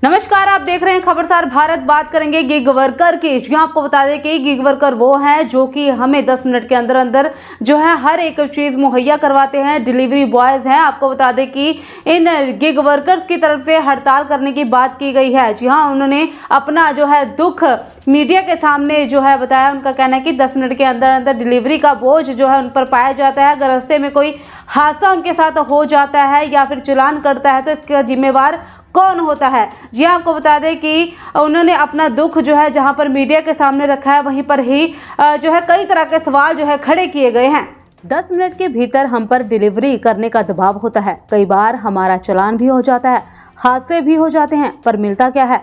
नमस्कार, आप देख रहे हैं खबरसार भारत। बात करेंगे गिग वर्कर की। जी आपको बता दें कि गिग वर्कर वो हैं जो कि हमें 10 मिनट के अंदर अंदर जो है हर एक चीज़ मुहैया करवाते हैं। डिलीवरी बॉयज़ हैं। आपको बता दें कि इन गिग वर्कर्स की तरफ से हड़ताल करने की बात की गई है। जी हाँ, उन्होंने अपना जो है दुख मीडिया के सामने जो है बताया। उनका कहना है कि 10 मिनट के अंदर अंदर डिलीवरी का बोझ जो है उन पर पाया जाता है। अगर रास्ते में कोई हादसा उनके साथ हो जाता है या फिर चालान करता है तो इसका जिम्मेवार कौन होता है। जी आपको बता दें कि उन्होंने अपना दुख जो है जहां पर मीडिया के सामने रखा है वहीं पर ही जो है कई तरह के सवाल जो है खड़े किए गए हैं। 10 मिनट के भीतर हम पर डिलीवरी करने का दबाव होता है। कई बार हमारा चालान भी हो जाता है, हादसे भी हो जाते हैं, पर मिलता क्या है।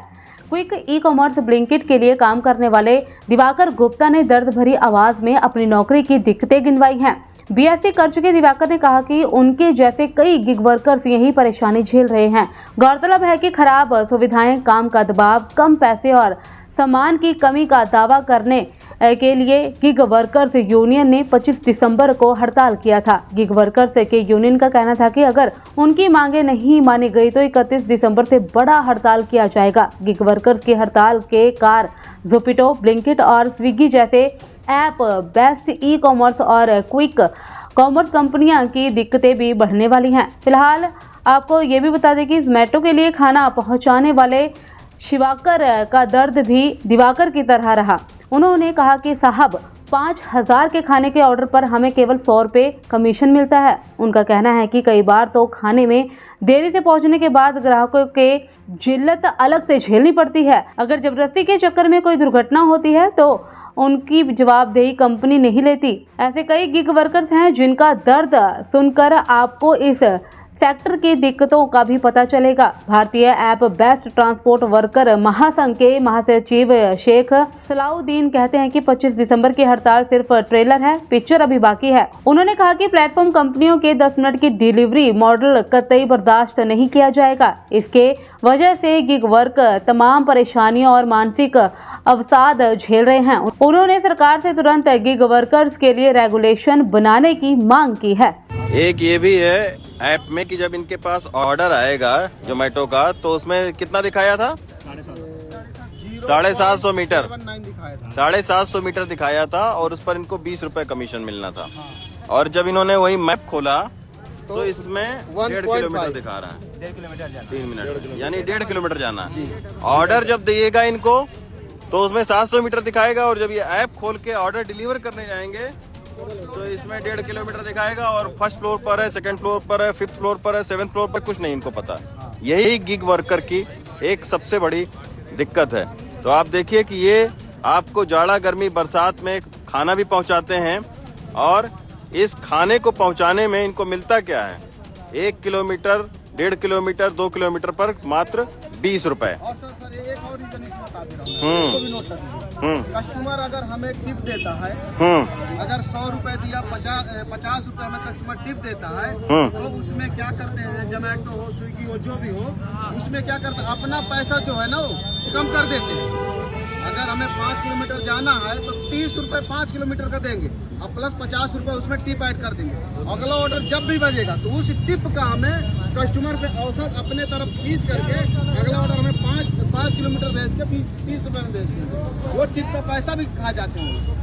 क्विक ई कॉमर्स ब्लिंकिट के लिए काम करने वाले दिवाकर गुप्ता ने दर्द भरी आवाज में अपनी नौकरी की दिक्कतें गिनवाई हैं। बीएससी कर चुके दिवाकर ने कहा कि उनके जैसे कई गिग वर्कर्स यही परेशानी झेल रहे हैं। गौरतलब है कि खराब सुविधाएं, काम का दबाव, कम पैसे और सामान की कमी का दावा करने के लिए गिग वर्कर्स यूनियन ने 25 दिसंबर को हड़ताल किया था। गिग वर्कर्स के यूनियन का कहना था कि अगर उनकी मांगे नहीं मानी गई तो 31 दिसंबर से बड़ा हड़ताल किया जाएगा। गिग वर्कर्स की हड़ताल के कार जोपिटो, ब्लिंकिट और स्विगी जैसे ऐप, बेस्ट ई कॉमर्स और क्विक कॉमर्स कंपनियां की दिक्कतें भी बढ़ने वाली हैं। फिलहाल आपको ये भी बता दें कि जोमैटो के लिए खाना पहुंचाने वाले शिवाकर का दर्द भी दिवाकर की तरह रहा। उन्होंने कहा कि साहब 5000 के खाने के ऑर्डर पर हमें केवल 100 रुपये कमीशन मिलता है। उनका कहना है कि कई बार तो खाने में देरी से पहुंचने के बाद ग्राहकों के जिल्लत अलग से झेलनी पड़ती है। अगर जबरदस्ती के चक्कर में कोई दुर्घटना होती है तो उनकी जवाबदेही कंपनी नहीं लेती। ऐसे कई गिग वर्कर्स हैं जिनका दर्द सुनकर आपको इस सेक्टर की दिक्कतों का भी पता चलेगा। भारतीय ऐप बेस्ट ट्रांसपोर्ट वर्कर महासंघ के महासचिव शेख सलाउद्दीन कहते हैं कि 25 दिसंबर की हड़ताल सिर्फ ट्रेलर है, पिक्चर अभी बाकी है। उन्होंने कहा कि प्लेटफॉर्म कंपनियों के 10 मिनट की डिलीवरी मॉडल कतई बर्दाश्त नहीं किया जाएगा। इसके वजह से गिग वर्क तमाम परेशानियों और मानसिक अवसाद झेल रहे हैं। उन्होंने सरकार से तुरंत गिग वर्कर्स के लिए रेगुलेशन बनाने की मांग की है। एक ये भी है ऐप में कि जब इनके पास ऑर्डर आएगा जोमेटो का तो उसमें कितना दिखाया था, 750 मीटर, 750 मीटर दिखाया था और उस पर इनको 20 रुपए कमीशन मिलना था। और जब इन्होंने वही मैप खोला तो इसमें 1.5 किलोमीटर दिखा रहा है, 3 मिनट यानी 1.5 किलोमीटर जाना। ऑर्डर जब दिएगा इनको तो उसमें 700 मीटर दिखाएगा और जब ये ऐप खोल के ऑर्डर डिलीवर करने जाएंगे तो इसमें 1.5 किलोमीटर दिखाएगा। और फर्स्ट फ्लोर पर है, सेकंड फ्लोर पर है, 5th फ्लोर पर है, 7th फ्लोर पर, कुछ नहीं इनको पता। यही गिग वर्कर की एक सबसे बड़ी दिक्कत है। तो आप देखिए कि ये आपको जाड़ा, गर्मी, बरसात में खाना भी पहुंचाते हैं और इस खाने को पहुंचाने में इनको मिलता क्या है, 1 किलोमीटर, 1.5 किलोमीटर, 2 किलोमीटर पर मात्र 20 रुपए। और सर एक और रीजन इसमें बता दे रहा हूँ, भी नोट कर। कस्टमर अगर हमें टिप देता है, अगर 100 रुपए दिया, 50 रुपए हमें कस्टमर टिप देता है तो उसमें क्या करते हैं, जोमेटो हो, स्विगी हो, जो भी हो, उसमें क्या करते हैं, अपना पैसा जो है ना वो कम कर देते हैं। अगर हमें 5 किलोमीटर जाना है तो 30 रुपए 5 किलोमीटर का देंगे और प्लस 50 रुपए उसमें टिप ऐड कर देंगे। अगला ऑर्डर जब भी बजेगा तो उस टिप का हमें कस्टमर पे औसत अपने तरफ खींच करके अगला ऑर्डर हमें 5 किलोमीटर भेज के 30 रुपए में भेज देंगे। वो टिप का पैसा भी खा जाते हैं।